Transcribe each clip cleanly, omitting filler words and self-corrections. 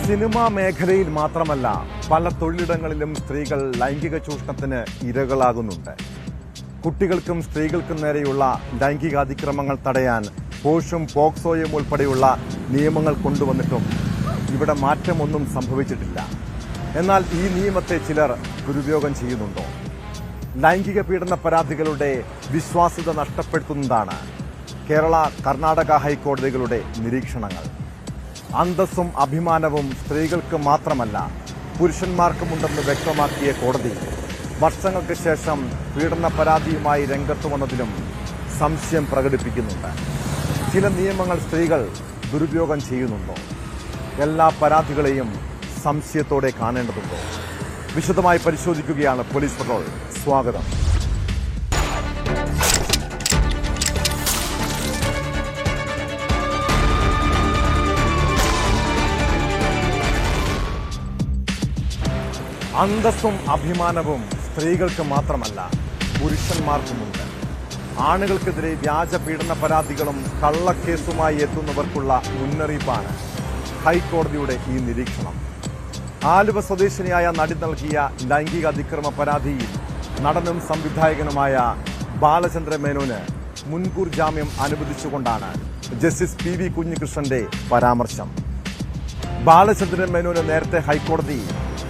Cinema മേഖലയിൽ മാത്രമല്ല പല തൊഴിലിടങ്ങളിലും സ്ത്രീകൾ ലൈംഗിക ചൂഷണത്തിന് ഇരകളാകുന്നുണ്ട്. കുട്ടികൾക്കും സ്ത്രീകൾക്കും നേരെയുള്ള ലൈംഗികാതിക്രമങ്ങൾ തടയാൻ പോഷും പോക്സോയും ഉൾപ്പെടെയുള്ള നിയമങ്ങൾ കൊണ്ടുവന്നിട്ടും ഇവിടെ മാറ്റമൊന്നും സംഭവിച്ചിട്ടില്ല. എന്നാൽ ഈ നിയമത്തെ ചിലർ ദുരുപയോഗം ചെയ്യുന്നുണ്ടോ? ലൈംഗിക പീഡന പരാതികളുടെ വിശ്വാസ്യത നഷ്ടപ്പെടുത്തുന്നതാണ് കേരള, കർണാടക ഹൈക്കോടതികളുടെ നിരീക്ഷണങ്ങൾ. അന്തസ്സും അഭിമാനവും സ്ത്രീകൾക്ക് മാത്രമല്ല പുരുഷന്മാർക്കുമുണ്ടെന്ന് വ്യക്തമാക്കിയ കോടതി വർഷങ്ങൾക്ക് ശേഷം പീഡന പരാതിയുമായി രംഗത്ത് വന്നതിലും സംശയം പ്രകടിപ്പിക്കുന്നുണ്ട്. ചില നിയമങ്ങൾ സ്ത്രീകൾ ദുരുപയോഗം ചെയ്യുന്നുണ്ടോ? എല്ലാ പരാതികളെയും സംശയത്തോടെ കാണേണ്ടതുണ്ടോ? വിശദമായി പരിശോധിക്കുകയാണ് പോലീസ് പട്രോൾ. സ്വാഗതം. അന്തസ്സും അഭിമാനവും സ്ത്രീകൾക്ക് മാത്രമല്ല പുരുഷന്മാർക്കുമുണ്ട്. ആണുങ്ങൾക്കെതിരെ വ്യാജ പീഡന പരാതികളും കള്ളക്കേസുമായി എത്തുന്നവർക്കുള്ള മുന്നറിയിപ്പാണ് ഹൈക്കോടതിയുടെ ഈ നിരീക്ഷണം. ആലുവ സ്വദേശിനിയായ നടി നൽകിയ ലൈംഗിക അതിക്രമ പരാതിയിൽ നടനും സംവിധായകനുമായ ബാലചന്ദ്ര മേനോന് മുൻകൂർ ജാമ്യം അനുവദിച്ചുകൊണ്ടാണ് ജസ്റ്റിസ് പി വി കുഞ്ഞികൃഷ്ണന്റെ പരാമർശം. ബാലചന്ദ്രൻ മേനോന് നേരത്തെ ഹൈക്കോടതി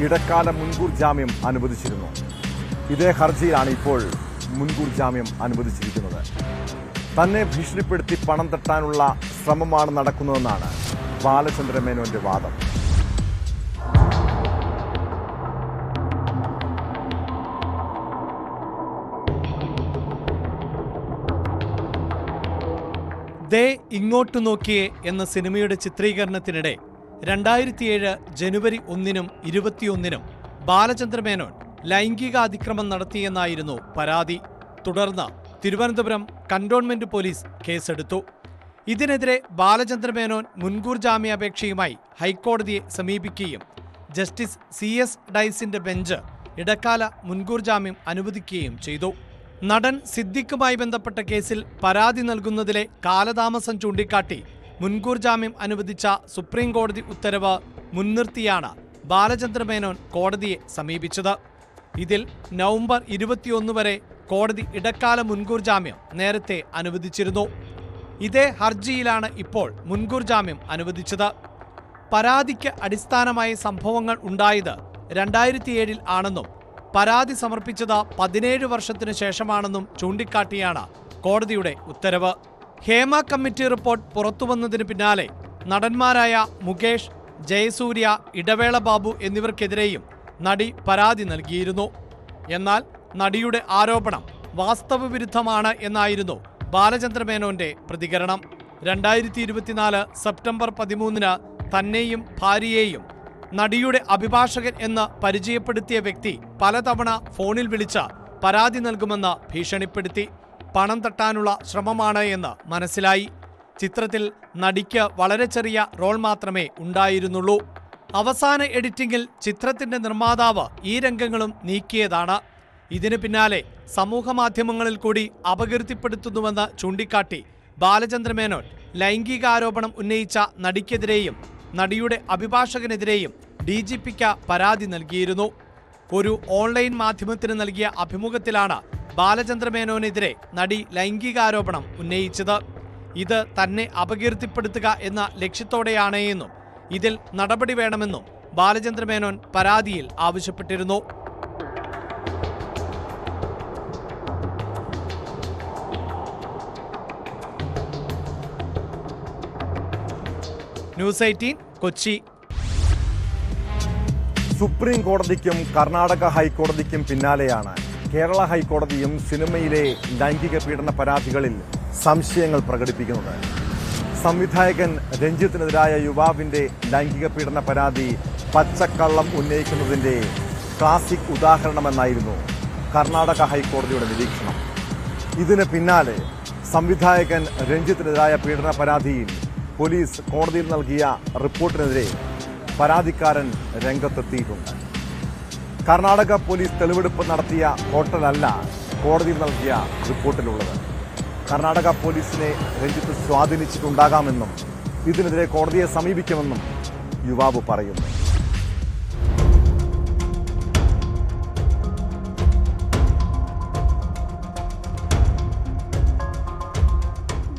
ഇടക്കാല മുൻകൂർ ജാമ്യം അനുവദിച്ചിരുന്നു. ഇതേ ഹർജിയിലാണ് ഇപ്പോൾ മുൻകൂർ ജാമ്യം അനുവദിച്ചിരിക്കുന്നത്. തന്നെ ഭീഷണിപ്പെടുത്തി പണം തട്ടാനുള്ള ശ്രമമാണ് നടക്കുന്നതെന്നാണ് ബാലചന്ദ്ര മേനോന്റെ വാദം. ദേ ഇങ്ങോട്ടു നോക്കിയേ എന്ന സിനിമയുടെ ചിത്രീകരണത്തിനിടെ 2007 ജനുവരി 1-നും 21-നും ബാലചന്ദ്ര മേനോൻ ലൈംഗിക അതിക്രമം നടത്തിയെന്നായിരുന്നു പരാതി. തുടർന്ന് തിരുവനന്തപുരം കന്റോൺമെന്റ് പോലീസ് കേസെടുത്തു. ഇതിനെതിരെ ബാലചന്ദ്ര മേനോൻ മുൻകൂർ ജാമ്യാപേക്ഷയുമായി ഹൈക്കോടതിയെ സമീപിക്കുകയും ജസ്റ്റിസ് CS ഡൈസിന്റെ ബെഞ്ച് ഇടക്കാല മുൻകൂർ ജാമ്യം അനുവദിക്കുകയും ചെയ്തു. നടൻ സിദ്ദിഖുമായി ബന്ധപ്പെട്ട കേസിൽ പരാതി നൽകുന്നതിലെ കാലതാമസം ചൂണ്ടിക്കാട്ടി മുൻകൂർ ജാമ്യം അനുവദിച്ച സുപ്രീം കോടതി ഉത്തരവ് മുൻനിർത്തിയാണ് ബാലചന്ദ്ര മേനോൻ കോടതിയെ സമീപിച്ചത്. ഇതിൽ നവംബർ 21 വരെ കോടതി ഇടക്കാല മുൻകൂർ ജാമ്യം നേരത്തെ അനുവദിച്ചിരുന്നു. ഇതേ ഹർജിയിലാണ് ഇപ്പോൾ മുൻകൂർ ജാമ്യം അനുവദിച്ചത്. പരാതിക്ക് അടിസ്ഥാനമായ സംഭവങ്ങൾ ഉണ്ടായത് 2007 ആണെന്നും പരാതി സമർപ്പിച്ചത് 17 വർഷത്തിനു ശേഷമാണെന്നും ചൂണ്ടിക്കാട്ടിയാണ് കോടതിയുടെ ഉത്തരവ്. ഹേമ കമ്മിറ്റി റിപ്പോർട്ട് പുറത്തുവന്നതിന് പിന്നാലെ നടന്മാരായ മുകേഷ്, ജയസൂര്യ, ഇടവേള ബാബു എന്നിവർക്കെതിരെയും നടി പരാതി നൽകിയിരുന്നു. എന്നാൽ നടിയുടെ ആരോപണം വാസ്തവവിരുദ്ധമാണ് എന്നായിരുന്നു ബാലചന്ദ്ര മേനോന്റെ പ്രതികരണം. 2024 സെപ്റ്റംബർ 13-ന് തന്നെയും ഭാര്യയെയും നടിയുടെ അഭിഭാഷകൻ എന്ന് പരിചയപ്പെടുത്തിയ വ്യക്തി പലതവണ ഫോണിൽ വിളിച്ച് പരാതി നൽകുമെന്ന് ഭീഷണിപ്പെടുത്തി. പണം തട്ടാനുള്ള ശ്രമമാണ് എന്ന് മനസ്സിലായി. ചിത്രത്തിൽ നടിക്ക് വളരെ ചെറിയ റോൾ മാത്രമേ ഉണ്ടായിരുന്നുള്ളൂ. അവസാന എഡിറ്റിംഗിൽ ചിത്രത്തിന്റെ നിർമ്മാതാവ് ഈ രംഗങ്ങളും നീക്കിയതാണ്. ഇതിന് പിന്നാലെ സമൂഹമാധ്യമങ്ങളിൽ കൂടി അപകീർത്തിപ്പെടുത്തുന്നുവെന്ന് ചൂണ്ടിക്കാട്ടി ബാലചന്ദ്ര മേനോൻ ലൈംഗികാരോപണം ഉന്നയിച്ച നടിക്കെതിരെയും നടിയുടെ അഭിഭാഷകനെതിരെയും DGPക്ക് പരാതി നൽകിയിരുന്നു. ഒരു ഓൺലൈൻ മാധ്യമത്തിന് നൽകിയ അഭിമുഖത്തിലാണ് ബാലചന്ദ്ര മേനോനെതിരെ നടി ലൈംഗികാരോപണം ഉന്നയിച്ചത്. ഇത് തന്നെ അപകീർത്തിപ്പെടുത്തുക എന്ന ലക്ഷ്യത്തോടെയാണ് എന്നും ഇതിൽ നടപടി വേണമെന്നും ബാലചന്ദ്ര മേനോൻ പരാതിയിൽ ആവശ്യപ്പെട്ടിരുന്നു. ന്യൂസ് 18 കൊച്ചി. സുപ്രീം കോടതിക്കും കർണാടക ഹൈക്കോടതിക്കും പിന്നാലെയാണ് കേരള ഹൈക്കോടതിയും സിനിമയിലെ ലൈംഗിക പീഡന പരാതികളിൽ സംശയങ്ങൾ പ്രകടിപ്പിക്കുന്നത്. സംവിധായകൻ രഞ്ജിത്തിനെതിരായ യുവാവിന്റെ ലൈംഗിക പീഡന പരാതി പച്ചക്കള്ളം ഉന്നയിക്കുന്നതിന്റെ ക്ലാസിക് ഉദാഹരണമെന്നായിരുന്നു കർണാടക ഹൈക്കോടതിയുടെ നിരീക്ഷണം. ഇതിന് പിന്നാലെ സംവിധായകൻ രഞ്ജിത്തിനെതിരായ പീഡന പരാതിയിൽ പോലീസ് കോടതിയിൽ നൽകിയ റിപ്പോർട്ടിനെതിരെ പരാതിക്കാരൻ രംഗത്തെത്തിയിട്ടുണ്ട്. കർണാടക പോലീസ് തെളിവെടുപ്പ് നടത്തിയ ഹോട്ടലല്ല കോടതിയിൽ നൽകിയ റിപ്പോർട്ടിലുള്ളത്. കർണാടക പോലീസിനെ രഞ്ജിത്ത് സ്വാധീനിച്ചിട്ടുണ്ടാകാമെന്നും ഇതിനെതിരെ കോടതിയെ സമീപിക്കുമെന്നും യുവാവ് പറയുന്നു.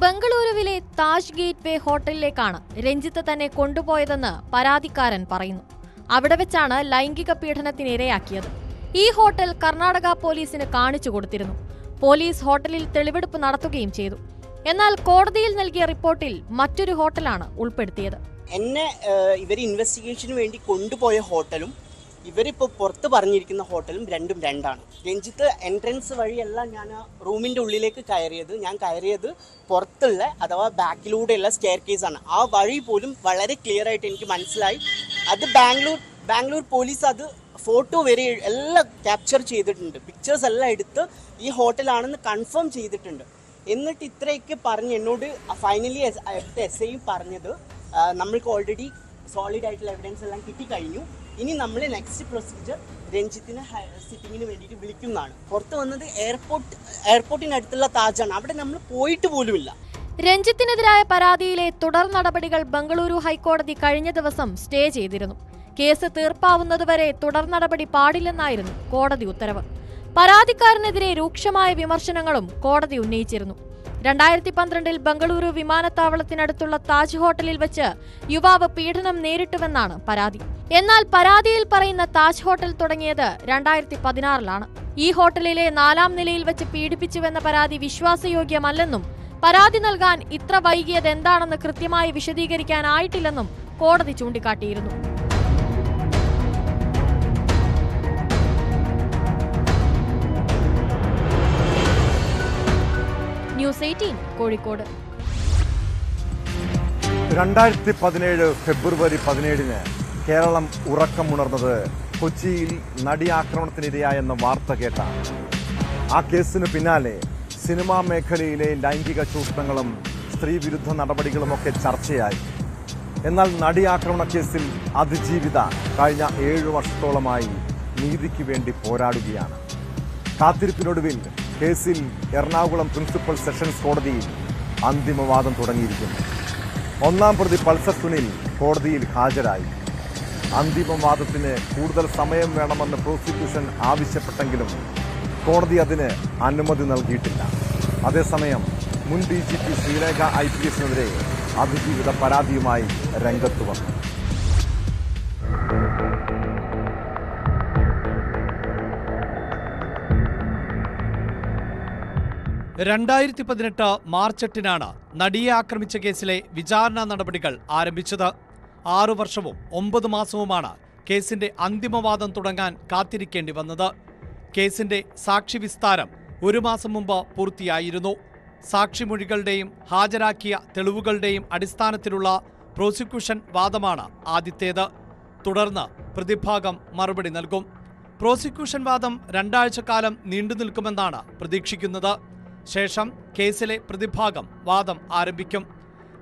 ബംഗളൂരുവിലെ താജ് ഗേറ്റ് വേ ഹോട്ടലിലേക്കാണ് രഞ്ജിത്ത് തന്നെ കൊണ്ടുപോയതെന്ന് പരാതിക്കാരൻ പറയുന്നു. അവിടെ വെച്ചാണ് ലൈംഗിക പീഡനത്തിനിരയാക്കിയത്. ഈ ഹോട്ടൽ കർണാടക പോലീസിന് കാണിച്ചു കൊടുത്തിരുന്നു. പോലീസ് ഹോട്ടലിൽ തെളിവെടുപ്പ് നടത്തുകയും ചെയ്തു. എന്നാൽ കോടതിയിൽ നൽകിയ റിപ്പോർട്ടിൽ മറ്റൊരു ഹോട്ടലാണ് ഉൾപ്പെടുത്തിയത്. എന്നെ ഇവർ ഇൻവെസ്റ്റിഗേഷന് വേണ്ടി കൊണ്ടുപോയ ഹോട്ടലും ഇവരിപ്പോൾ പുറത്ത് പറഞ്ഞിരിക്കുന്ന ഹോട്ടലും രണ്ടും രണ്ടാണ്. രഞ്ജിത്ത് എൻട്രൻസ് വഴിയല്ല ഞാൻ റൂമിൻ്റെ ഉള്ളിലേക്ക് കയറിയത്. ഞാൻ കയറിയത് പുറത്തുള്ള അഥവാ ബാക്കിലൂടെയുള്ള സ്റ്റെയർ കേസാണ്. ആ വഴി പോലും വളരെ ക്ലിയർ ആയിട്ട് എനിക്ക് മനസ്സിലായി. അത് ബാംഗ്ലൂർ പോലീസ് അത് ഫോട്ടോ വരെ എല്ലാം ക്യാപ്ചർ ചെയ്തിട്ടുണ്ട്. പിക്ചേഴ്സ് എല്ലാം എടുത്ത് ഈ ഹോട്ടലാണെന്ന് കൺഫേം ചെയ്തിട്ടുണ്ട്. എന്നിട്ട് ഇത്രയൊക്കെ പറഞ്ഞ് എന്നോട് ഫൈനലി എസ് ഐയും പറഞ്ഞത് നമ്മൾക്ക് ഓൾറെഡി സോളിഡ് ആയിട്ടുള്ള എവിഡൻസ് എല്ലാം കിട്ടിക്കഴിഞ്ഞു. ഇനി നമ്മൾ നെക്സ്റ്റ് പ്രൊസീജിയർ രഞ്ജിത്തിനെ സിറ്റിങ്ങിന് വേണ്ടിയിട്ട് വിളിക്കുന്നതാണ്. പുറത്ത് വന്നത് എയർപോർട്ടിനടുത്തുള്ള താജാണ്. അവിടെ നമ്മൾ പോയിട്ട് പോലുമില്ല. രഞ്ജിത്തിനെതിരായ പരാതിയിലെ തുടർ നടപടികൾ ബംഗളൂരു ഹൈക്കോടതി കഴിഞ്ഞ ദിവസം സ്റ്റേ ചെയ്തിരുന്നു. കേസ് തീർപ്പാവുന്നതുവരെ തുടർ നടപടി പാടില്ലെന്നായിരുന്നു കോടതി ഉത്തരവ്. പരാതിക്കാരനെതിരെ രൂക്ഷമായ വിമർശനങ്ങളും കോടതി ഉന്നയിച്ചിരുന്നു. 2012 ബംഗളൂരു വിമാനത്താവളത്തിനടുത്തുള്ള താജ് ഹോട്ടലിൽ വെച്ച് യുവാവ് പീഡനം നേരിട്ടുവെന്നാണ് പരാതി. എന്നാൽ പരാതിയിൽ പറയുന്ന താജ് ഹോട്ടൽ തുടങ്ങിയത് 2016 ഈ ഹോട്ടലിലെ 4-ാം നിലയിൽ വെച്ച് പീഡിപ്പിച്ചുവെന്ന പരാതി വിശ്വാസയോഗ്യമല്ലെന്നും പരാതി നൽകാൻ ഇത്ര വൈകിയത് എന്താണെന്ന് കൃത്യമായി വിശദീകരിക്കാനായിട്ടില്ലെന്നും കോടതി ചൂണ്ടിക്കാട്ടിയിരുന്നു. ന്യൂസ് 18 കോഴിക്കോട്. 2017 ഫെബ്രുവരി 17 കേരളം ഉറക്കമുണർന്നത് കൊച്ചിയിൽ നടി ആക്രമണത്തിനിരയായെന്ന വാർത്ത കേട്ടാണ്. ആ കേസിന് പിന്നാലെ സിനിമാ മേഖലയിലെ ലൈംഗിക ചൂഷണങ്ങളും സ്ത്രീവിരുദ്ധ നടപടികളുമൊക്കെ ചർച്ചയായി. എന്നാൽ നടി ആക്രമണ കേസിൽ അതിജീവിത കഴിഞ്ഞ 7 വർഷത്തോളമായി നീതിക്ക് വേണ്ടി പോരാടുകയാണ്. കാത്തിരിപ്പിനൊടുവിൽ കേസിൽ എറണാകുളം പ്രിൻസിപ്പൽ സെഷൻസ് കോടതിയിൽ അന്തിമവാദം തുടങ്ങിയിരിക്കുന്നു. 1-ാം പ്രതി പൾസർ സുനിൽ കോടതിയിൽ ഹാജരായി. അന്തിമവാദത്തിന് കൂടുതൽ സമയം വേണമെന്ന് പ്രോസിക്യൂഷൻ ആവശ്യപ്പെട്ടെങ്കിലും കോടതി അതിന് അനുമതി നൽകിയിട്ടില്ല. അതേസമയം മുൻ DGP ശ്രീലേഖ IPSനെതിരെ അതിജീവിത പരാതിയുമായി രംഗത്ത് വന്നു. മാർച്ച് 8 നടിയെ ആക്രമിച്ച കേസിലെ വിചാരണ നടപടികൾ ആരംഭിച്ചത്. 6 വർഷവും 9 മാസവുമാണ് കേസിന്റെ അന്തിമവാദം തുടങ്ങാൻ കാത്തിരിക്കേണ്ടി വന്നത്. കേസിന്റെ സാക്ഷി വിസ്താരം 1 മാസം മുമ്പ് പൂർത്തിയായിരുന്നു. സാക്ഷിമൊഴികളുടെയും ഹാജരാക്കിയ തെളിവുകളുടെയും അടിസ്ഥാനത്തിലുള്ള പ്രോസിക്യൂഷൻ വാദമാണ് ആദ്യത്തേത്. തുടർന്ന് പ്രതിഭാഗം മറുപടി നൽകും. പ്രോസിക്യൂഷൻ വാദം 2 ആഴ്ചക്കാലം നീണ്ടുനിൽക്കുമെന്നാണ് പ്രതീക്ഷിക്കുന്നത്. ശേഷം കേസിലെ പ്രതിഭാഗം വാദം ആരംഭിക്കും.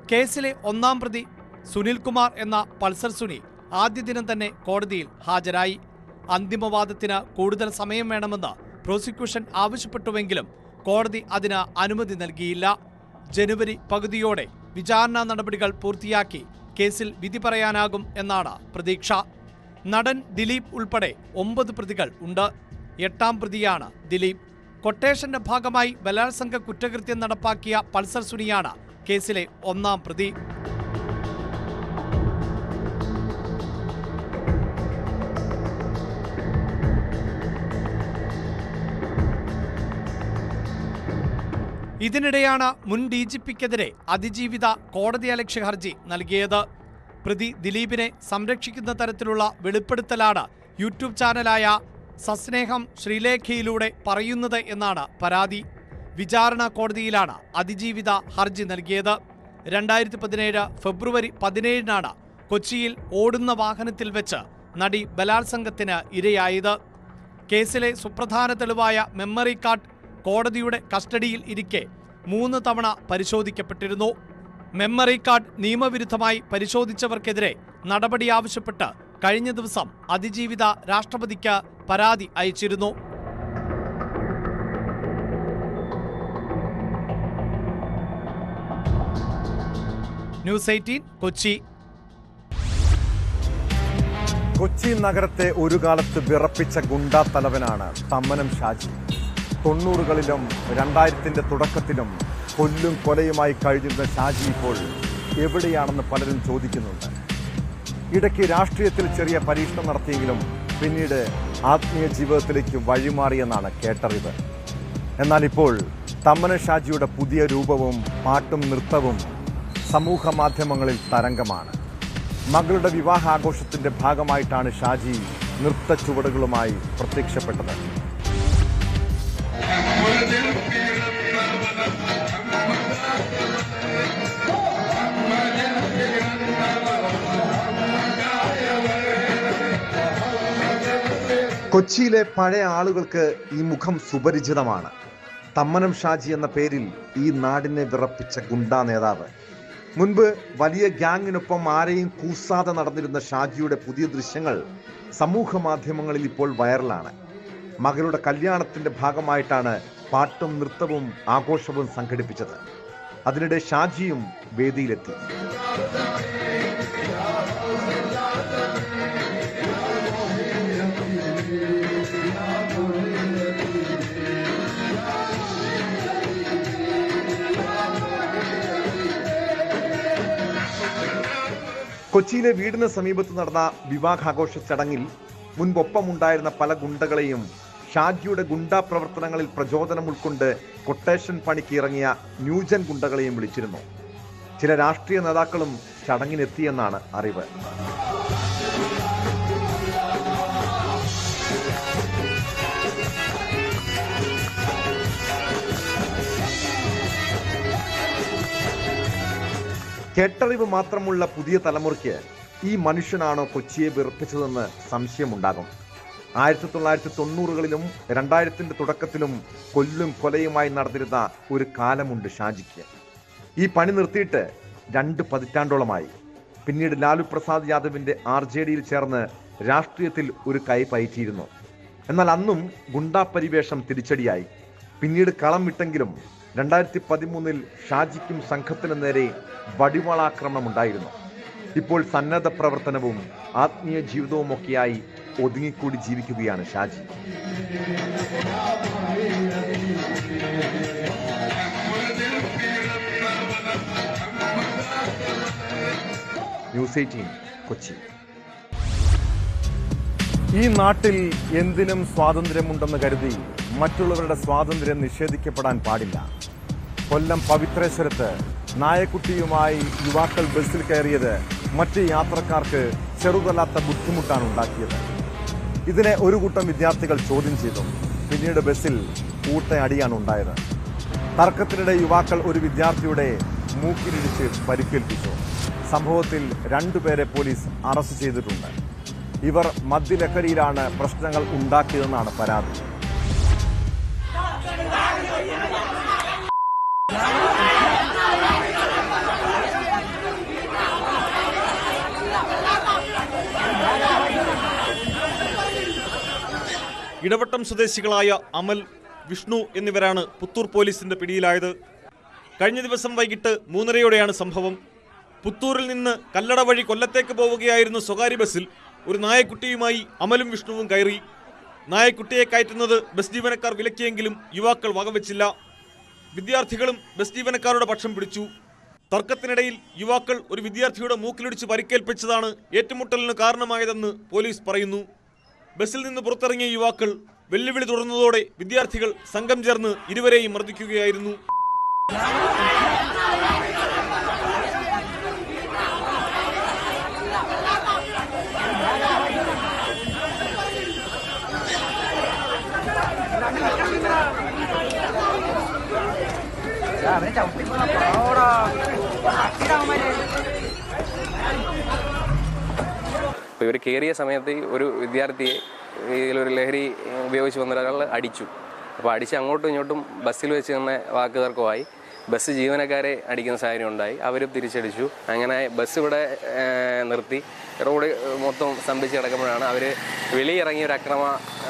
കേസിലെ 1-ാം പ്രതി സുനിൽകുമാർ എന്ന പൾസർ സുനി ആദ്യ ദിനം തന്നെ കോടതിയിൽ ഹാജരായി. അന്തിമവാദത്തിന് കൂടുതൽ സമയം വേണമെന്ന് പ്രോസിക്യൂഷൻ ആവശ്യപ്പെട്ടുവെങ്കിലും കോടതി അതിന് അനുമതി നൽകിയില്ല. ജനുവരി പകുതിയോടെ വിചാരണ നടപടികൾ പൂർത്തിയാക്കി കേസിൽ വിധി പറയാനാകും എന്നാണ് പ്രതീക്ഷ. നടൻ ദിലീപ് ഉൾപ്പെടെ 9 പ്രതികൾ ഉണ്ട്. 8-ാം പ്രതിയാണ് ദിലീപ്. കൊട്ടേഷന്റെ ഭാഗമായി ബലാത്സംഗ കുറ്റകൃത്യം നടപ്പാക്കിയ പൾസർ സുനിയാണ് കേസിലെ 1-ാം പ്രതി. ഇതിനിടെയാണ് മുൻ DGPക്കെതിരെ അതിജീവിത കോടതിയലക്ഷ്യ ഹർജി നൽകിയത്. പ്രതി ദിലീപിനെ സംരക്ഷിക്കുന്ന തരത്തിലുള്ള വെളിപ്പെടുത്തലാണ് യൂട്യൂബ് ചാനലായ സസ്നേഹം ശ്രീലേഖയിലൂടെ പറയുന്നത് എന്നാണ് പരാതി. വിചാരണ കോടതിയിലാണ് അതിജീവിത ഹർജി നൽകിയത്. 2017 ഫെബ്രുവരി 17 കൊച്ചിയിൽ ഓടുന്ന വാഹനത്തിൽ വെച്ച് നടി ബലാത്സംഗത്തിന് ഇരയായത്. കേസിലെ സുപ്രധാന തെളിവായ മെമ്മറി കാർഡ് കോടതിയുടെ കസ്റ്റഡിയിൽ ഇരിക്കെ 3 തവണ പരിശോധിക്കപ്പെട്ടിരുന്നു. മെമ്മറി കാർഡ് നിയമവിരുദ്ധമായി പരിശോധിച്ചവർക്കെതിരെ നടപടി ആവശ്യപ്പെട്ട് കഴിഞ്ഞ ദിവസം അതിജീവിത രാഷ്ട്രപതിക്ക് പരാതി അയച്ചിരുന്നു. ന്യൂസ് 18 കൊച്ചി. കൊച്ചി നഗരത്തെ ഒരു കാലത്ത് വിറപ്പിച്ച ഗുണ്ടാ തലവനാണ് തമ്മനം ഷാജി. 90കളിലും 2000ന്റെ തുടക്കത്തിലും കൊല്ലും കൊലയുമായി കഴിഞ്ഞിരുന്ന ഷാജി ഇപ്പോൾ എവിടെയാണെന്ന് പലരും ചോദിക്കുന്നുണ്ട്. ഇടയ്ക്ക് രാഷ്ട്രീയത്തിൽ ചെറിയ പരീക്ഷണം നടത്തിയെങ്കിലും പിന്നീട് ആത്മീയ ജീവിതത്തിലേക്ക് വഴിമാറിയെന്നാണ് കേട്ടറിവ്. എന്നാൽ ഇപ്പോൾ തമ്മനം ഷാജിയുടെ പുതിയ രൂപവും പാട്ടും നൃത്തവും സമൂഹ മാധ്യമങ്ങളിൽ തരംഗമാണ്. മകളുടെ വിവാഹാഘോഷത്തിന്റെ ഭാഗമായിട്ടാണ് ഷാജി നൃത്ത ചുവടുകളുമായി പ്രത്യക്ഷപ്പെട്ടത്. കൊച്ചിയിലെ പഴയ ആളുകൾക്ക് ഈ മുഖം സുപരിചിതമാണ്. തമ്മനം ഷാജി എന്ന പേരിൽ ഈ നാടിനെ വിറപ്പിച്ച ഗുണ്ടാ നേതാവ്. മുൻപ് വലിയ ഗ്യാങ്ങിനൊപ്പം ആരെയും കൂസാതെ നടന്നിരുന്ന ഷാജിയുടെ പുതിയ ദൃശ്യങ്ങൾ സമൂഹ മാധ്യമങ്ങളിൽ ഇപ്പോൾ വൈറലാണ്. മകളുടെ കല്യാണത്തിന്റെ ഭാഗമായിട്ടാണ് പാട്ടും നൃത്തവും ആഘോഷവും സംഘടിപ്പിച്ചത്. അതിനിടെ ഷാജിയും വേദിയിലെത്തി. കൊച്ചിയിലെ വീടിന് സമീപത്ത് നടന്ന വിവാഹാഘോഷ ചടങ്ങിൽ മുൻപൊപ്പമുണ്ടായിരുന്ന പല ഗുണ്ടകളെയും ഷാജിയുടെ ഗുണ്ടാ പ്രവർത്തനങ്ങളിൽ പ്രചോദനം ഉൾക്കൊണ്ട് കൊട്ടേഷൻ പണിക്ക് ഇറങ്ങിയ ന്യൂജൻ ഗുണ്ടകളെയും വിളിച്ചിരുന്നു. ചില രാഷ്ട്രീയ നേതാക്കളും ചടങ്ങിനെത്തിയെന്നാണ് അറിവ്. കേട്ടറിവ് മാത്രമുള്ള പുതിയ തലമുറയ്ക്ക് ഈ മനുഷ്യനാണോ കൊച്ചിയെ വിറപ്പിച്ചതെന്ന് സംശയമുണ്ടാകും. 1990കളിലും 2000ന്റെ തുടക്കത്തിലും കൊല്ലും കൊലയുമായി നടന്നിരുന്ന ഒരു കാലമുണ്ട് ഷാജിക്ക്. ഈ പണി നിർത്തിയിട്ട് 2 പതിറ്റാണ്ടോളമായി. പിന്നീട് ലാലു പ്രസാദ് യാദവിന്റെ RJDയിൽ ചേർന്ന് രാഷ്ട്രീയത്തിൽ ഒരു കൈ പയറ്റിയിരുന്നു. എന്നാൽ അന്നും ഗുണ്ടാ പരിവേഷം തിരിച്ചടിയായി. പിന്നീട് കളം വിട്ടെങ്കിലും 2013 ഷാജിക്കും സംഘത്തിനു നേരെ വടിവാളാക്രമണം ഉണ്ടായിരുന്നു. ഇപ്പോൾ സന്നദ്ധ പ്രവർത്തനവും ആത്മീയ ജീവിതവുമൊക്കെയായി ഒതുങ്ങിക്കൂടി ജീവിക്കുകയാണ് ഷാജി. ന്യൂസ് 18 കൊച്ചി. ഈ നാട്ടിൽ എന്തിനും സ്വാതന്ത്ര്യമുണ്ടെന്ന് കരുതി മറ്റുള്ളവരുടെ സ്വാതന്ത്ര്യം നിഷേധിക്കപ്പെടാൻ പാടില്ല. കൊല്ലം പവിത്രേശ്വരത്ത് നായക്കുട്ടിയുമായി യുവാക്കൾ ബസ്സിൽ കയറിയത് മറ്റ് യാത്രക്കാർക്ക് ചെറുതല്ലാത്ത ബുദ്ധിമുട്ടാണ് ഉണ്ടാക്കിയത്. ഇതിനെ ഒരു കൂട്ടം വിദ്യാർത്ഥികൾ ചോദ്യം ചെയ്തു. പിന്നീട് ബസ്സിൽ കൂട്ടയടിയാണ് ഉണ്ടായത്. തർക്കത്തിനിടെ യുവാക്കൾ ഒരു വിദ്യാർത്ഥിയുടെ മൂക്കിലിടിച്ച് പരിക്കേൽപ്പിച്ചു. സംഭവത്തിൽ 2 പേരെ പോലീസ് അറസ്റ്റ് ചെയ്തിട്ടുണ്ട്. ഇവർ മദ്യലഹരിയിലാണ് പ്രശ്നങ്ങൾ ഉണ്ടാക്കിയതെന്നാണ് പരാതി. ഇടവട്ടം സ്വദേശികളായ അമൽ, വിഷ്ണു എന്നിവരാണ് പുത്തൂർ പോലീസിന്റെ പിടിയിലായത്. കഴിഞ്ഞ ദിവസം വൈകിട്ട് 3:30യോടെയാണ് സംഭവം. പുത്തൂരിൽ നിന്ന് കല്ലട വഴി കൊല്ലത്തേക്ക് പോവുകയായിരുന്ന സ്വകാര്യ ബസ്സിൽ ഒരു നായക്കുട്ടിയുമായി അമലും വിഷ്ണുവും കയറി. നായക്കുട്ടിയെ കയറ്റുന്നത് ബസ് ജീവനക്കാർ വിലക്കിയെങ്കിലും യുവാക്കൾ വകവെച്ചില്ല. വിദ്യാർത്ഥികളും ബസ് ജീവനക്കാരുടെ പക്ഷം പിടിച്ചു. തർക്കത്തിനിടയിൽ യുവാക്കൾ ഒരു വിദ്യാർത്ഥിയുടെ മൂക്കിലിടിച്ച് പരിക്കേൽപ്പിച്ചതാണ് ഏറ്റുമുട്ടലിന് കാരണമായതെന്ന് പോലീസ് പറയുന്നു. ബസ്സിൽ നിന്ന് പുറത്തിറങ്ങിയ യുവാക്കൾ വെല്ലുവിളി തുടർന്നതോടെ വിദ്യാർത്ഥികൾ സംഘം ചേർന്ന് ഇരുവരെയും മർദ്ദിക്കുകയായിരുന്നു. അപ്പോൾ ഇവർ കയറിയ സമയത്ത് ഒരു വിദ്യാർത്ഥിയെ ഇതിലൊരു ലഹരി ഉപയോഗിച്ച് വന്ന ഒരാൾ അടിച്ചു. അപ്പോൾ അടിച്ച് അങ്ങോട്ടും ഇങ്ങോട്ടും ബസ്സിൽ വെച്ച് തന്നെ വാക്കുതർക്കമായി. ബസ് ജീവനക്കാരെ അടിക്കുന്ന സാഹചര്യം ഉണ്ടായി. അവരും തിരിച്ചടിച്ചു. അങ്ങനെ ബസ് ഇവിടെ നിർത്തി റോഡ് മൊത്തം സ്തംഭിച്ച് കിടക്കുമ്പോഴാണ് അവർ വെളിയിറങ്ങിയ ഒരു അക്രമ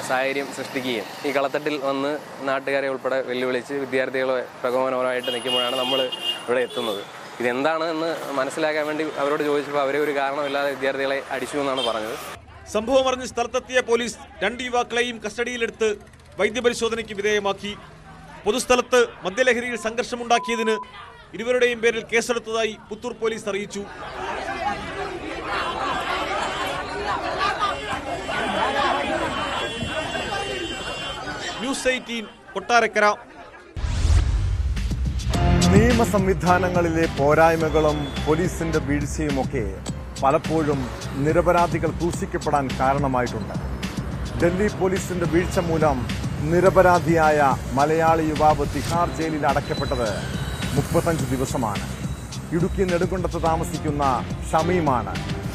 സാഹചര്യം സൃഷ്ടിക്കുകയും ഈ കളത്തട്ടിൽ വന്ന് നാട്ടുകാരെ ഉൾപ്പെടെ വെല്ലുവിളിച്ച് വിദ്യാർത്ഥികളെ പ്രകോപനപരമായിട്ട് നിൽക്കുമ്പോഴാണ് നമ്മൾ ഇവിടെ എത്തുന്നത്. ഇതെന്താണ് എന്ന് മനസ്സിലാക്കാൻ വേണ്ടി അവരോട് ചോദിച്ചപ്പോൾ അവരെ ഒരു കാരണമില്ലാതെ വിദ്യാർത്ഥികളെ അടിച്ചു എന്നാണ് പറഞ്ഞത്. സംഭവം അറിഞ്ഞ് സ്ഥലത്തെത്തിയ പോലീസ് 2 യുവാക്കളെയും കസ്റ്റഡിയിലെടുത്ത് വൈദ്യപരിശോധനയ്ക്ക് വിധേയമാക്കി. പൊതുസ്ഥലത്ത് മദ്യലഹരിയിൽ സംഘർഷമുണ്ടാക്കിയതിന് ഇരുവരുടെയും പേരിൽ കേസെടുത്തതായി പുത്തൂർ പോലീസ് അറിയിച്ചു. ന്യൂസ് 18 കൊട്ടാരക്കര. നിയമ സംവിധാനങ്ങളിലെ പോരായ്മകളും പോലീസിന്റെ വീഴ്ചയുമൊക്കെ പലപ്പോഴും നിരപരാധികൾ ക്രൂശിക്കപ്പെടാൻ കാരണമായിട്ടുണ്ട്. ഡൽഹി പോലീസിന്റെ വീഴ്ച മൂലം നിരപരാധിയായ മലയാളി യുവാവ് തിഹാർ ജയിലിൽ അടയ്ക്കപ്പെട്ടത് 35 ദിവസമാണ്. ഇടുക്കി നെടുങ്കുണ്ടത്ത് താമസിക്കുന്ന ഷമീമാണ്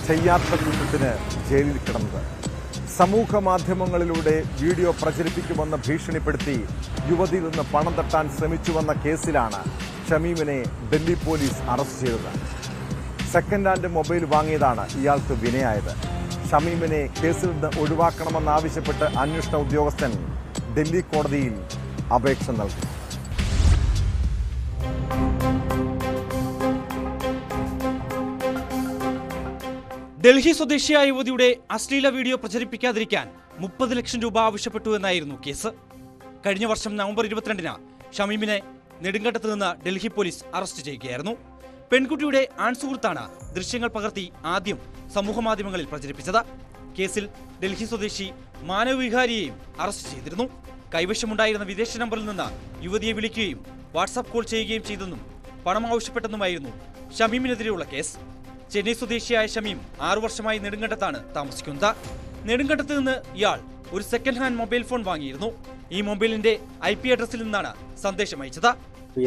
ചെയ്യാത്ത കുറ്റത്തിന് ജയിലിൽ കിടന്നത്. സമൂഹ മാധ്യമങ്ങളിലൂടെ വീഡിയോ പ്രചരിപ്പിക്കുമെന്ന് ഭീഷണിപ്പെടുത്തി യുവതിയിൽ നിന്ന് പണം തട്ടാൻ ശ്രമിച്ചുവെന്ന കേസിലാണ് ഷമീമിനെ ഡൽഹി പോലീസ് അറസ്റ്റ് ചെയ്തത്. സെക്കൻഡ് ഹാൻഡ് മൊബൈൽ വാങ്ങിയതാണ് ഇയാൾക്ക് വിനയായത്. ഷമീമിനെ കേസിൽ നിന്ന് ഒഴിവാക്കണമെന്നാവശ്യപ്പെട്ട് അന്വേഷണ ഉദ്യോഗസ്ഥൻ ഡൽഹി കോടതിയിൽ അപേക്ഷ നൽകി. ഡൽഹി സ്വദേശിയായ യുവതിയുടെ അശ്ലീല വീഡിയോ പ്രചരിപ്പിക്കാതിരിക്കാൻ 30 ലക്ഷം രൂപ ആവശ്യപ്പെട്ടു എന്നായിരുന്നു കേസ്. കഴിഞ്ഞ വർഷം നവംബർ 22-ന് ഷമീമിനെ നെടുങ്കണ്ടത്ത് നിന്ന് ഡൽഹി പോലീസ് അറസ്റ്റ് ചെയ്യുകയായിരുന്നു. പെൺകുട്ടിയുടെ ആൺസുഹൃത്താണ് ദൃശ്യങ്ങൾ പകർത്തി ആദ്യം സമൂഹമാധ്യമങ്ങളിൽ പ്രചരിപ്പിച്ചത്. കേസിൽ ഡൽഹി സ്വദേശി മാനവവിഹാരിയെയും അറസ്റ്റ് ചെയ്തിരുന്നു. കൈവശമുണ്ടായിരുന്ന വിദേശ നമ്പറിൽ നിന്ന് യുവതിയെ വിളിക്കുകയും വാട്സാപ്പ് കോൾ ചെയ്യുകയും ചെയ്തെന്നും പണം ആവശ്യപ്പെട്ടെന്നുമായിരുന്നു ഷമീമിനെതിരെയുള്ള കേസ്. ചെന്നൈ സ്വദേശിയായ ഷമീം 6 വർഷമായി നെടുങ്കണ്ടത്താണ് താമസിക്കുന്നത്. നെടുങ്കണ്ടത്ത് നിന്ന് ഇയാൾ ഒരു സെക്കൻഡ് ഹാൻഡ് മൊബൈൽ ഫോൺ വാങ്ങിയിരുന്നു. ഈ മൊബൈലിന്റെ IP അഡ്രസ്സിൽ നിന്നാണ് സന്ദേശം അയച്ചത്.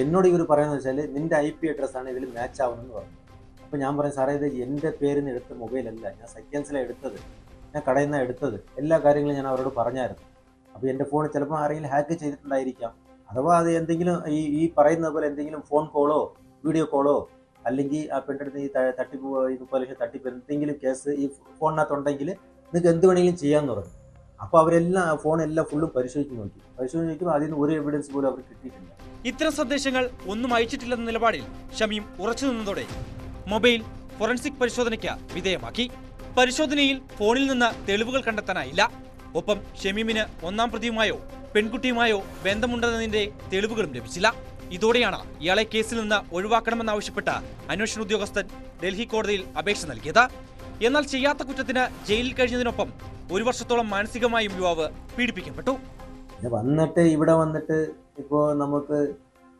എന്നോട് ഇവർ പറയുന്നത് വെച്ചാൽ നിന്റെ IP അഡ്രസ്സാണ് ഇതിൽ മാച്ച് ആവുമെന്ന് പറഞ്ഞു. അപ്പോൾ ഞാൻ പറയും സാറേ ഇത് എൻ്റെ പേരിന് എടുത്ത മൊബൈലല്ല, ഞാൻ സെക്കൻഡ്സിലാണ് എടുത്തത്, ഞാൻ കടയിൽ നിന്നാണ് എടുത്തത്, എല്ലാ കാര്യങ്ങളും ഞാൻ അവരോട് പറഞ്ഞായിരുന്നു. അപ്പോൾ എൻ്റെ ഫോൺ ചിലപ്പോൾ ആരെങ്കിലും ഹാക്ക് ചെയ്തിട്ടുണ്ടായിരിക്കാം, അഥവാ അത് എന്തെങ്കിലും ഈ പറയുന്നത് പോലെ എന്തെങ്കിലും ഫോൺ കോളോ വീഡിയോ കോളോ അല്ലെങ്കിൽ ആ പെണ്ണെടുത്ത് ഈ തട്ടിപ്പ് ഇതുപോലെ തട്ടിപ്പ് എന്തെങ്കിലും കേസ് ഈ ഫോണിനകത്തുണ്ടെങ്കിൽ നിങ്ങൾക്ക് എന്ത് വേണമെങ്കിലും ചെയ്യാമെന്ന് പറഞ്ഞു. അപ്പോൾ അവരെല്ലാം ഫോണെല്ലാം ഫുള്ളും പരിശോധിച്ച് നോക്കുമ്പോൾ അതിൽ നിന്ന് ഒരു എവിഡൻസ് പോലും അവർ കിട്ടിയിട്ടില്ല. ഇത്തരം സന്ദേശങ്ങൾ ഒന്നും അയച്ചിട്ടില്ലെന്ന നിലപാടിൽ ഷമീം ഉറച്ചു നിന്നതോടെ മൊബൈൽ ഫോറൻസിക് പരിശോധനയ്ക്ക് വിധേയമാക്കി. പരിശോധനയിൽ ഫോണിൽ നിന്ന് തെളിവുകൾ കണ്ടെത്താനായില്ല. ഒപ്പം ഷമീമിന് 1-ാം പ്രതിയുമായോ പെൺകുട്ടിയുമായോ ബന്ധമുണ്ടെന്നതിന്റെ തെളിവുകളും ലഭിച്ചില്ല. ഇതോടെയാണ് ഇയാളെ കേസിൽ നിന്ന് ഒഴിവാക്കണമെന്നാവശ്യപ്പെട്ട് അന്വേഷണ ഉദ്യോഗസ്ഥൻ ഡൽഹി കോടതിയിൽ അപേക്ഷ നൽകിയത്. എന്നാൽ ചെയ്യാത്ത കുറ്റത്തിന് ജയിലിൽ കഴിഞ്ഞതിനൊപ്പം 1 വർഷത്തോളം മാനസികമായും യുവാവ് പീഡിപ്പിക്കപ്പെട്ടു. ഇവിടെ വന്നിട്ട് ഇപ്പോൾ നമുക്ക്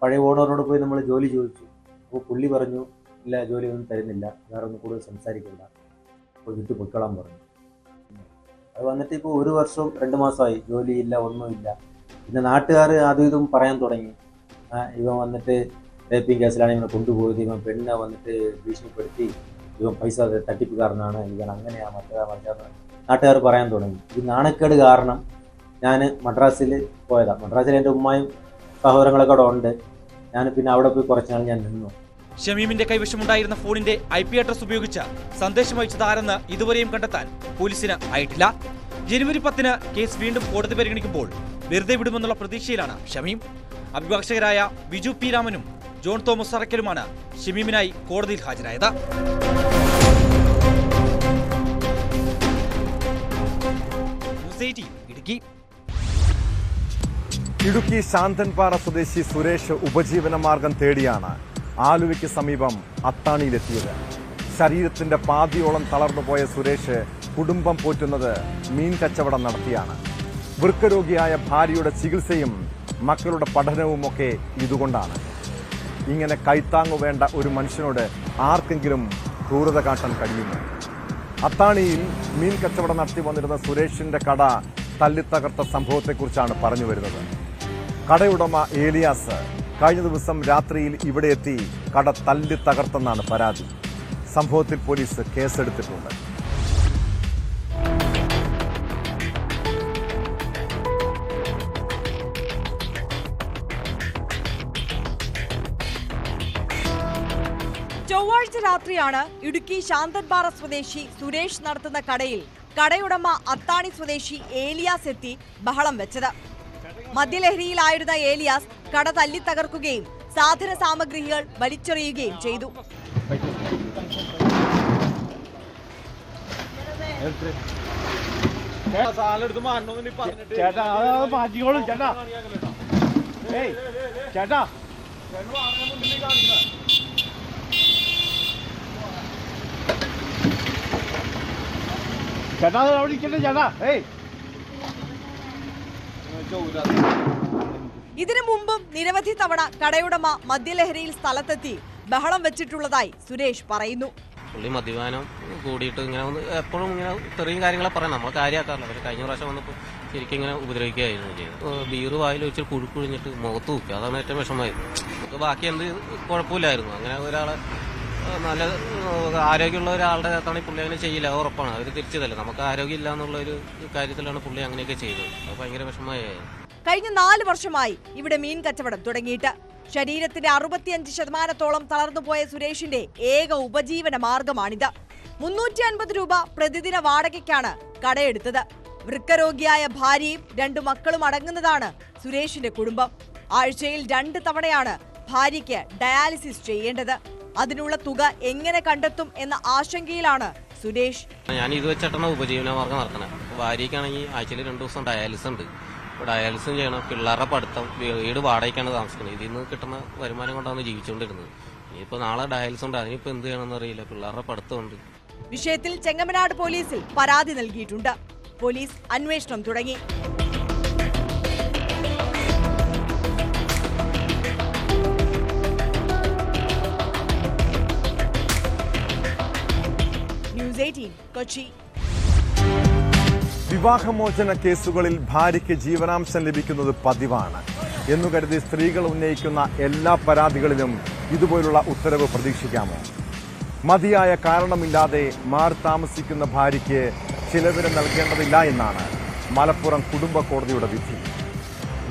പഴയ ഓണറിനോട് പോയി നമ്മൾ ജോലി ചോദിച്ചു. അപ്പോൾ പുള്ളി പറഞ്ഞു ഇല്ല, ജോലി ഒന്നും തരുന്നില്ല, വേറെ ഒന്നും കൂടുതൽ സംസാരിക്കില്ല, അപ്പോൾ വിട്ടു പൊയ്ക്കോളാൻ പറഞ്ഞു. അത് വന്നിട്ട് ഇപ്പോൾ 1 വർഷവും 2 മാസമായി, ജോലിയില്ല, ഒന്നുമില്ല. പിന്നെ നാട്ടുകാർ അതും ഇതും പറയാൻ തുടങ്ങി. ഇവൻ വന്നിട്ട് റേപ്പിംഗ് കേസിലാണ് ഇവനെ കൊണ്ടുപോയത്, ഇവൻ പെണ്ണെ വന്നിട്ട് ഭീഷണിപ്പെടുത്തി, ഇവൻ പൈസ തട്ടിപ്പുകാരനാണ്, ഇവൻ അങ്ങനെയാ മറ്റേതാണ് നാട്ടുകാർ പറയാൻ തുടങ്ങി. ഈ നാണക്കേട് കാരണം ഞാൻ മദ്രാസിൽ പോയതാണ്. മദ്രാസിൽ എൻ്റെ ഉമ്മയും സഹോദരങ്ങളൊക്കെ അവിടെ ഉണ്ട്. ഞാൻ പിന്നെ അവിടെ പോയി കുറച്ച് നാൾ ഞാൻ നിന്നു. ഷമീമിന്റെ കൈവശമുണ്ടായിരുന്ന ഫോണിന്റെ IP അഡ്രസ് ഉപയോഗിച്ച് സന്ദേശം അയച്ചത് ആരെന്ന് ഇതുവരെയും കണ്ടെത്താൻ പോലീസിന് ആയിട്ടില്ല. ജനുവരി 10-ന് കേസ് വീണ്ടും കോടതി പരിഗണിക്കുമ്പോൾ വെറുതെ വിടുമെന്നുള്ള പ്രതീക്ഷയിലാണ് ഷമീം. അഭിഭാഷകരായ ബിജു പി രാമനും ജോൺ തോമസ് അറക്കലുമാണ് ഷമീമിനായി കോടതിയിൽ ഹാജരായത്. ഇടുക്കി ശാന്തൻപാറ സ്വദേശി സുരേഷ് ഉപജീവന മാർഗം തേടിയാണ് ആലുവയ്ക്ക് സമീപം അത്താണിയിലെത്തിയത്. ശരീരത്തിന്റെ പാതിയോളം തളർന്നുപോയ സുരേഷ് കുടുംബം പോറ്റുന്നത് മീൻ കച്ചവടം നടത്തിയാണ്. വൃക്കരോഗിയായ ഭാര്യയുടെ ചികിത്സയും മക്കളുടെ പഠനവുമൊക്കെ ഇതുകൊണ്ടാണ്. ഇങ്ങനെ കൈത്താങ്ങു വേണ്ട ഒരു മനുഷ്യനോട് ആർക്കെങ്കിലും ക്രൂരത കാട്ടാൻ കഴിയുമോ? അത്താണിയിൽ മീൻ കച്ചവടം നടത്തി വന്നിരുന്ന സുരേഷിന്റെ കട തല്ലിത്തകർത്ത സംഭവത്തെക്കുറിച്ചാണ് പറഞ്ഞു വരുന്നത്. കടയുടമ ഏലിയാസ് കഴിഞ്ഞ ദിവസം രാത്രിയിൽ ഇവിടെ എത്തി കട തല്ലിത്തകർത്തെന്നാണ് പരാതി. സംഭവത്തിൽ പോലീസ് കേസെടുത്തിട്ടുണ്ട്. ചൊവ്വാഴ്ച രാത്രിയാണ് ഇടുക്കി ശാന്തൻപാറ സ്വദേശി സുരേഷ് നടത്തുന്ന കടയിൽ കടയുടമ അത്താണി സ്വദേശി ഏലിയാസ് എത്തി ബഹളം വെച്ചത്. മദ്യലഹരിയിലായിരുന്ന ഏലിയാസ് കട തല്ലി തകർക്കുകയും സാധന സാമഗ്രികൾ വലിച്ചെറിയുകയും ചെയ്തു. ചേട്ടാ അത് മാറ്റിക്കോളും ചേട്ടാ. ചേട്ടാ ചേട്ടാ അത് അവിടെ ഇരിക്കട്ടെ ചേട്ടാ. ഇതിനു മുമ്പും നിരവധി തവണ കടയുടമ മദ്യലഹരിയിൽ സ്ഥലത്തെത്തി ബഹളം വെച്ചിട്ടുള്ളതായി സുരേഷ് പറയുന്നു. പുള്ളി മദ്യപാനം കൂടിയിട്ട് ഇങ്ങനെ എപ്പോഴും ഇങ്ങനെ തെറിയും കാര്യങ്ങളെ പറയാം, നമ്മൾ കാര്യമാക്കാറില്ല. പക്ഷേ കഴിഞ്ഞ പ്രാവശ്യം വന്നപ്പോൾ ശരിക്കും ഇങ്ങനെ ഉപദ്രവിക്കുകയായിരുന്നു ചെയ്തത്. ബീറ് വായിൽ വെച്ച് കുഴിക്കുഴിഞ്ഞിട്ട് മുഖത്ത് വെക്കുക, അതാണ് ഏറ്റവും വിഷമമായത്. നമുക്ക് ബാക്കി എന്ത് കുഴപ്പമില്ലായിരുന്നു. അങ്ങനെ ഒരാളെ നല്ല ആരോഗ്യമുള്ള ഒരാളുടെ അകത്താണെങ്കിൽ പുള്ളി അങ്ങനെ ചെയ്യില്ല, അത് ഉറപ്പാണ്. അവർ തിരിച്ചതല്ല, നമുക്ക് ആരോഗ്യം ഇല്ല എന്നുള്ള ഒരു കാര്യത്തിലാണ് പുള്ളി അങ്ങനെയൊക്കെ ചെയ്തത്. അത് ഭയങ്കര വിഷമമായി. കഴിഞ്ഞ 4 വർഷമായി ഇവിടെ മീൻ കച്ചവടം തുടങ്ങിയിട്ട് ശരീരത്തിന്റെ 65% തളർന്നുപോയ സുരേഷിന്റെ ഏക ഉപജീവന മാർഗമാണിത്. 350 രൂപ പ്രതിദിന വാടകയ്ക്കാണ് കടയെടുത്തത്. വൃക്കരോഗിയായ ഭാര്യയും 2 മക്കളും അടങ്ങുന്നതാണ് സുരേഷിന്റെ കുടുംബം. ആഴ്ചയിൽ 2 തവണയാണ് ഭാര്യയ്ക്ക് ഡയാലിസിസ് ചെയ്യേണ്ടത്. അതിനുള്ള തുക എങ്ങനെ കണ്ടെത്തും എന്ന ആശങ്കയിലാണ് സുരേഷ്. ഞാൻ ഇത് വെച്ചിട്ടാണ് ഉപജീവന മാർഗം നടത്തണത്. ഭാര്യയ്ക്കാണെങ്കിൽ ആഴ്ചയിൽ 2 ദിവസം ഡയാലിസിസ് ഉണ്ട്. ഡയാലിസിസ് ചെയ്യണം, പിള്ളേരുടെ പഠിത്തം, വീട് വാടകയ്ക്കാണ് താമസിക്കുന്നത്. ഇതിൽ നിന്ന് കിട്ടുന്ന വരുമാനം കൊണ്ടാണ് ജീവിച്ചുകൊണ്ടിരുന്നത്. ഇനിയിപ്പോൾ നാളെ ഡയാലിസിസ് ഉണ്ട്, അതിനിപ്പോൾ എന്ത് ചെയ്യണമെന്ന് അറിയില്ല. പിള്ളേരുടെ പഠിത്തമുണ്ട്. വിഷയത്തിൽ ചെങ്ങമനാട് പോലീസിൽ പരാതി നൽകിയിട്ടുണ്ട്. പോലീസ് അന്വേഷണം തുടങ്ങി. ന്യൂസ് 18 കൊച്ചി. വിവാഹമോചന കേസുകളിൽ ഭാര്യയ്ക്ക് ജീവനാംശം ലഭിക്കുന്നത് പതിവാണ് എന്നു കരുതി സ്ത്രീകൾ ഉന്നയിക്കുന്ന എല്ലാ പരാതികളിലും ഇതുപോലുള്ള ഉത്തരവ് പ്രതീക്ഷിക്കാമോ? മതിയായ കാരണമില്ലാതെ മാറി താമസിക്കുന്ന ഭാര്യയ്ക്ക് ചിലവിന് നൽകേണ്ടതില്ല എന്നാണ് മലപ്പുറം കുടുംബ കോടതിയുടെ വിധി.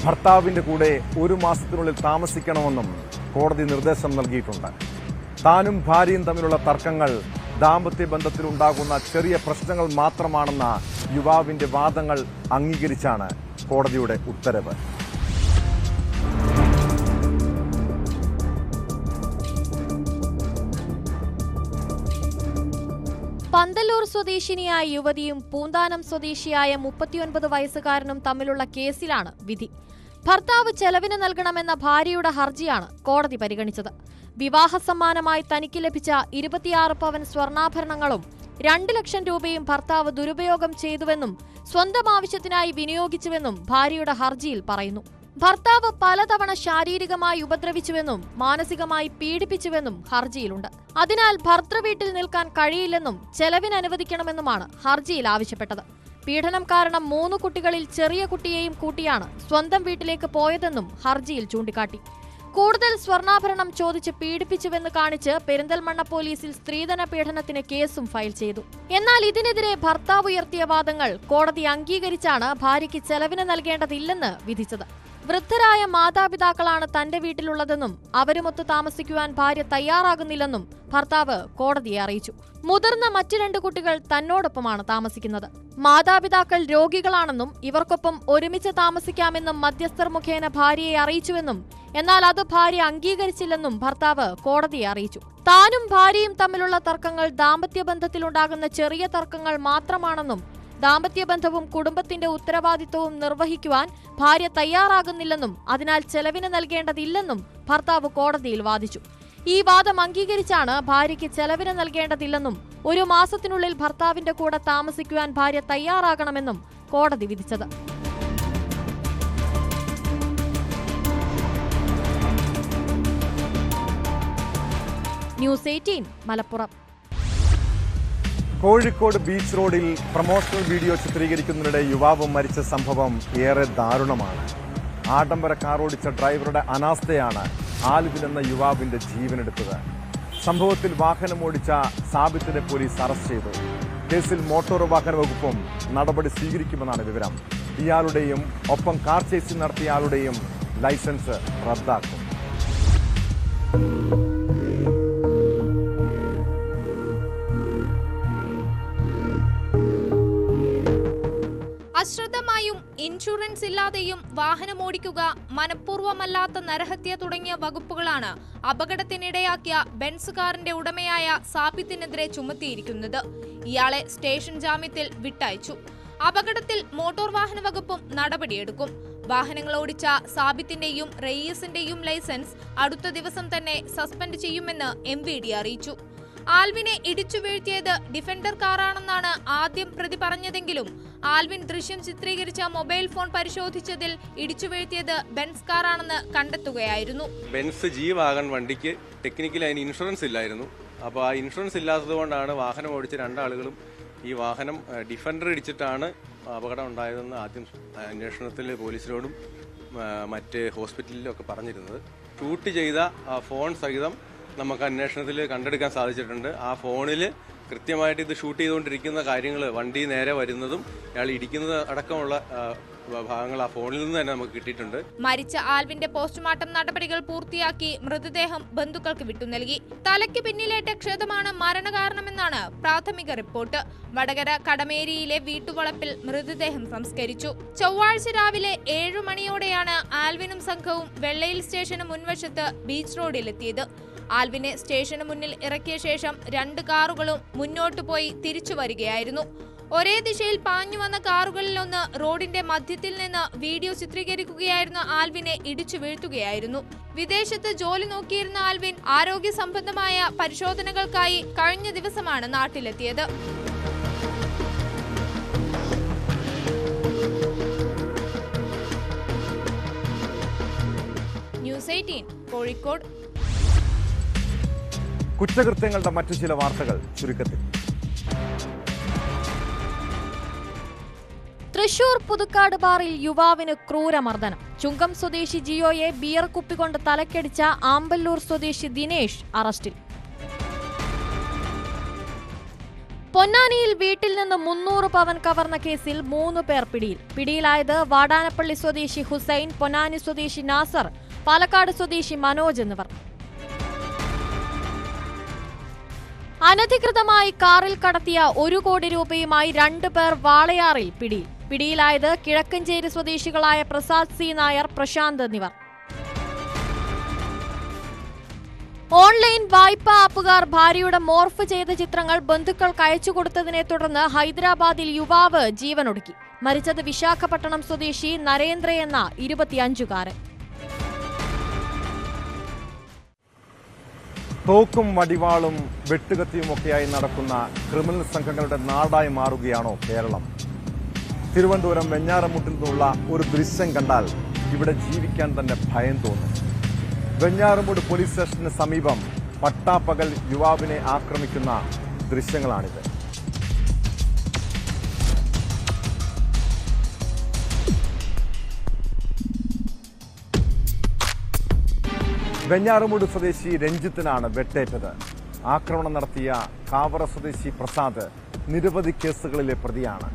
ഭർത്താവിന്റെ കൂടെ 1 മാസത്തിനുള്ളിൽ താമസിക്കണമെന്നും കോടതി നിർദ്ദേശം നൽകിയിട്ടുണ്ട്. താനും ഭാര്യയും തമ്മിലുള്ള തർക്കങ്ങൾ ദാമ്പത്യ ബന്ധത്തിലുണ്ടാകുന്ന ചെറിയ പ്രശ്നങ്ങൾ മാത്രമാണെന്ന യുവാവിന്റെ വാദങ്ങൾ അംഗീകരിച്ചാണ് കോടതിയുടെ ഉത്തരവ്. പന്തല്ലൂർ സ്വദേശിനിയായ യുവതിയും പൂന്താനം സ്വദേശിയായ 39 വയസ്സുകാരനും തമ്മിലുള്ള കേസിലാണ് വിധി. ഭർത്താവ് ചെലവിന് നൽകണമെന്ന ഭാര്യയുടെ ഹർജിയാണ് കോടതി പരിഗണിച്ചത്. വിവാഹ സമ്മാനമായി തനിക്ക് ലഭിച്ച 26 പവൻ സ്വർണ്ണാഭരണങ്ങളും 2 ലക്ഷം രൂപയും ഭർത്താവ് ദുരുപയോഗം ചെയ്തുവെന്നും സ്വന്തം ആവശ്യത്തിനായി വിനിയോഗിച്ചുവെന്നും ഭാര്യയുടെ ഹർജിയിൽ പറയുന്നു. ഭർത്താവ് പലതവണ ശാരീരികമായി ഉപദ്രവിച്ചുവെന്നും മാനസികമായി പീഡിപ്പിച്ചുവെന്നും ഹർജിയിലുണ്ട്. അതിനാൽ ഭർതൃവീട്ടിൽ നിൽക്കാൻ കഴിയില്ലെന്നും ചെലവിന് അനുവദിക്കണമെന്നുമാണ് ഹർജിയിൽ ആവശ്യപ്പെട്ടത്. പീഡനം കാരണം 3 കുട്ടികളിൽ ചെറിയ കുട്ടിയെയും കൂട്ടിയാണ് സ്വന്തം വീട്ടിലേക്ക് പോയതെന്നും ഹർജിയിൽ ചൂണ്ടിക്കാട്ടി. കൂടുതൽ സ്വർണ്ണാഭരണം ചോദിച്ച് പീഡിപ്പിച്ചുവെന്ന് കാണിച്ച് പെരിന്തൽമണ്ണ പോലീസിൽ സ്ത്രീധന പീഡനത്തിന് കേസും ഫയൽ ചെയ്തു. എന്നാൽ ഇതിനെതിരെ ഭർത്താവ് ഉയർത്തിയ വാദങ്ങൾ കോടതി അംഗീകരിച്ചാണ് ഭാര്യയ്ക്ക് ചെലവിന് നൽകേണ്ടതില്ലെന്ന് വിധിച്ചത്. വൃദ്ധരായ മാതാപിതാക്കളാണ് തന്റെ വീട്ടിലുള്ളതെന്നും അവരുമൊത്ത് താമസിക്കുവാൻ ഭാര്യ തയ്യാറാകുന്നില്ലെന്നും ഭർത്താവ് കോടതിയെ അറിയിച്ചു. മുതിർന്ന മറ്റു 2 കുട്ടികൾ തന്നോടൊപ്പമാണ് താമസിക്കുന്നത്. മാതാപിതാക്കൾ രോഗികളാണെന്നും ഇവർക്കൊപ്പം ഒരുമിച്ച് താമസിക്കാമെന്നും മധ്യസ്ഥർ മുഖേന ഭാര്യയെ അറിയിച്ചുവെന്നും എന്നാൽ അത് ഭാര്യ അംഗീകരിച്ചില്ലെന്നും ഭർത്താവ് കോടതിയെ അറിയിച്ചു. താനും ഭാര്യയും തമ്മിലുള്ള തർക്കങ്ങൾ ദാമ്പത്യ ബന്ധത്തിലുണ്ടാകുന്ന ചെറിയ തർക്കങ്ങൾ മാത്രമാണെന്നും ദാമ്പത്യബന്ധവും കുടുംബത്തിന്റെ ഉത്തരവാദിത്വവും നിർവഹിക്കുവാൻ ഭാര്യ തയ്യാറാകുന്നില്ലെന്നും അതിനാൽ ചെലവിന് നൽകേണ്ടതില്ലെന്നും ഭർത്താവ് കോടതിയിൽ വാദിച്ചു. ഈ വാദം അംഗീകരിച്ചാണ് ഭാര്യയ്ക്ക് ചെലവിന് നൽകേണ്ടതില്ലെന്നും 1 മാസത്തിനുള്ളിൽ ഭർത്താവിന്റെ കൂടെ താമസിക്കുവാൻ ഭാര്യ തയ്യാറാകണമെന്നും കോടതി വിധിച്ചത്. ന്യൂസ് 18 മലപ്പുറം. കോഴിക്കോട് ബീച്ച് റോഡിൽ പ്രൊമോഷണൽ വീഡിയോ ചിത്രീകരിക്കുന്നതിനിടെ യുവാവ് മരിച്ച സംഭവം ഏറെ ദാരുണമാണ്. ആഡംബര കാർ ഓടിച്ച ഡ്രൈവറുടെ അനാസ്ഥയാണ് ആലിദിൽ എന്ന യുവാവിന്റെ ജീവനെടുത്തത്. സംഭവത്തിൽ വാഹനമോടിച്ച സാബിത്തിനെ പോലീസ് അറസ്റ്റ് ചെയ്തു. കേസിൽ മോട്ടോർ വാഹന വകുപ്പും നടപടി സ്വീകരിക്കുമെന്നാണ് വിവരം. ഇയാളുടെയും ഒപ്പം കാർ ചേസിംഗ് നടത്തിയ ആളുടെയും ലൈസൻസ് റദ്ദാക്കും. അശ്രദ്ധമായും ഇൻഷുറൻസ് ഇല്ലാതെയും വാഹനമോടിക്കുക, മനഃപൂർവ്വമല്ലാത്ത നരഹത്യ തുടങ്ങിയ വകുപ്പുകളാണ് അപകടത്തിനിടയാക്കിയ ബെൻസ് കാറിന്റെ ഉടമയായ സാബിത്തിനെതിരെ ചുമത്തിയിരിക്കുന്നത്. ഇയാളെ സ്റ്റേഷൻ ജാമ്യത്തിൽ വിട്ടയച്ചു. അപകടത്തിൽ മോട്ടോർ വാഹന വകുപ്പും നടപടിയെടുക്കും. വാഹനങ്ങൾ ഓടിച്ച സാബിത്തിന്റെയും റയീസിന്റെയും ലൈസൻസ് അടുത്ത ദിവസം തന്നെ സസ്പെൻഡ് ചെയ്യുമെന്ന് MVD അറിയിച്ചു. ആൽവിനെ ഇടിച്ചു വീഴ്ത്തിയത് ഡിഫൻഡർ കാറാണെന്നാണ് ആദ്യം പ്രതി പറഞ്ഞതെങ്കിലും ആൽവിൻ ദൃശ്യം ചിത്രീകരിച്ച മൊബൈൽ ഫോൺ പരിശോധിച്ചതിൽ ഇടിച്ചു വീഴ്ത്തിയത് ബെൻസ് കാറാണെന്ന് കണ്ടെത്തുകയായിരുന്നു. ബെൻസ് G വാഗൺ വണ്ടിക്ക് ടെക്നിക്കലി അതിന് ഇൻഷുറൻസ് ഇല്ലായിരുന്നു. അപ്പോൾ ആ ഇൻഷുറൻസ് ഇല്ലാത്തതുകൊണ്ടാണ് വാഹനം ഓടിച്ച രണ്ടാളുകളും ഈ വാഹനം ഡിഫൻഡർ ഇടിച്ചിട്ടാണ് അപകടം ഉണ്ടായതെന്ന് ആദ്യം അന്വേഷണത്തിൽ പോലീസിനോടും മറ്റ് ഹോസ്പിറ്റലിലും ഒക്കെ പറഞ്ഞിരുന്നത്. ഷൂട്ട് ചെയ്ത ഫോൺ സഹിതം നമുക്ക് അന്വേഷണത്തിൽ കണ്ടെടുക്കാൻ സാധിച്ചിട്ടുണ്ട്. ആ ഫോണിൽ കൃത്യമായിട്ട് ഇത് ഷൂട്ട് ചെയ്തുകൊണ്ടിരിക്കുന്ന കാര്യങ്ങൾ, വണ്ടി നേരെ വരുന്നതും അയാൾ ഇടിക്കുന്നത് അടക്കമുള്ള ഭാഗങ്ങൾ ആ ഫോണിൽ നിന്ന് തന്നെ നമുക്ക് കിട്ടിയിട്ടുണ്ട്. മരിച്ച ആൽവിന്റെ പോസ്റ്റ്മോർട്ടം നടപടികൾ പൂർത്തിയാക്കി മൃതദേഹം ബന്ധുക്കൾക്ക് വിട്ടു നൽകി. തലയ്ക്ക് പിന്നിലേറ്റ ക്ഷതമാണ് മരണകാരണമെന്നാണ് പ്രാഥമിക റിപ്പോർട്ട്. വടകര കടമേരിയിലെ വീട്ടുവളപ്പിൽ മൃതദേഹം സംസ്കരിച്ചു. ചൊവ്വാഴ്ച രാവിലെ 7 മണിയോടെയാണ് ആൽവിനും സംഘവും വെള്ളയിൽ സ്റ്റേഷന് മുൻവശത്ത് ബീച്ച് റോഡിലെത്തിയത്. ആൽവിനെ സ്റ്റേഷന് മുന്നിൽ ഇറക്കിയ ശേഷം 2 കാറുകളും മുന്നോട്ടു പോയി തിരിച്ചു വരികയായിരുന്നു. ഒരേ ദിശയിൽ പാഞ്ഞു വന്ന കാറുകളിലൊന്ന് റോഡിന്റെ മധ്യത്തിൽ നിന്ന് വീഡിയോ ചിത്രീകരിക്കുകയായിരുന്ന ആൽവിനെ ഇടിച്ചു വീഴ്ത്തുകയായിരുന്നു. വിദേശത്ത് ജോലി നോക്കിയിരുന്ന ആൽവിൻ ആരോഗ്യ സംബന്ധമായ പരിശോധനകൾക്കായി കഴിഞ്ഞ ദിവസമാണ് നാട്ടിലെത്തിയത്. ന്യൂസ് 18 കോഴിക്കോട്. കുറ്റകൃത്യങ്ങളുടെ മറ്റു ചില വാർത്തകൾ ചുരുക്കത്തിൽ. തൃശൂർ പുതുക്കാട് ബാറിൽ യുവാവിന് ക്രൂരമർദ്ദനം. ചുങ്കം സ്വദേശി ജിയോയെ ബിയർ കുപ്പികൊണ്ട് തലക്കടിച്ച ആമ്പല്ലൂർ സ്വദേശി ദിനേശ് അറസ്റ്റിൽ. പൊന്നാനിയിൽ വീട്ടിൽ നിന്ന് 300 പവൻ കവർന്ന കേസിൽ 3 പേർ പിടിയിൽ. പിടിയിലായത് വാടാനപ്പള്ളി സ്വദേശി ഹുസൈൻ, പൊന്നാനി സ്വദേശി നാസർ, പാലക്കാട് സ്വദേശി മനോജ് എന്നിവർ. അനധികൃതമായി കാറിൽ കടത്തിയ 1 കോടി രൂപയുമായി 2 പേർ വാളയാറിൽ പിടിയിൽ. പിടിയിലായത് കിഴക്കഞ്ചേരി സ്വദേശികളായ പ്രസാദ് സി നായർ, പ്രശാന്ത് എന്നിവർ. ഓൺലൈൻ വായ്പാ ആപ്പുകാർ ഭാര്യയുടെ മോർഫ് ചെയ്ത ചിത്രങ്ങൾ ബന്ധുക്കൾക്ക് അയച്ചുകൊടുത്തതിനെ തുടർന്ന് ഹൈദരാബാദിൽ യുവാവ് ജീവനൊടുക്കി. മരിച്ചത് വിശാഖപട്ടണം സ്വദേശി നരേന്ദ്ര എന്ന 25-കാരൻ. തോക്കും വടിവാളും വെട്ടുകത്തിയുമൊക്കെയായി നടക്കുന്ന ക്രിമിനൽ സംഘങ്ങളുടെ നാടായി മാറുകയാണോ കേരളം? തിരുവനന്തപുരം വെഞ്ഞാറമൂട്ടിൽ നിന്നുള്ള ഒരു ദൃശ്യം കണ്ടാൽ ഇവിടെ ജീവിക്കാൻ തന്നെ ഭയം തോന്നും. വെഞ്ഞാറമൂട് പോലീസ് സ്റ്റേഷന് സമീപം പട്ടാപ്പകൽ യുവാവിനെ ആക്രമിക്കുന്ന ദൃശ്യങ്ങളാണിത്. വെഞ്ഞാറമൂട് സ്വദേശി രഞ്ജിത്തിനാണ് വെട്ടേറ്റത്. ആക്രമണം നടത്തിയ കാവറ സ്വദേശി പ്രസാദ് നിരവധി കേസുകളിലെ പ്രതിയാണ്.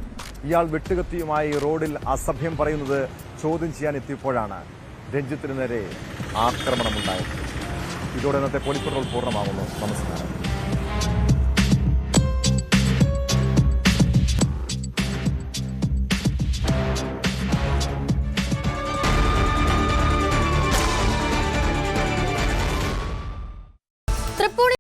ഇയാൾ വെട്ടുകത്തിയുമായി റോഡിൽ അസഭ്യം പറയുന്നത് ചോദ്യം ചെയ്യാൻ എത്തിയപ്പോഴാണ് രഞ്ജിത്തിന് നേരെ ആക്രമണമുണ്ടായത്. ഇതോടെ ഇന്നത്തെ പോലീസ് പട്രോൾ പൂർണ്ണമാകുന്നു. നമസ്കാരം.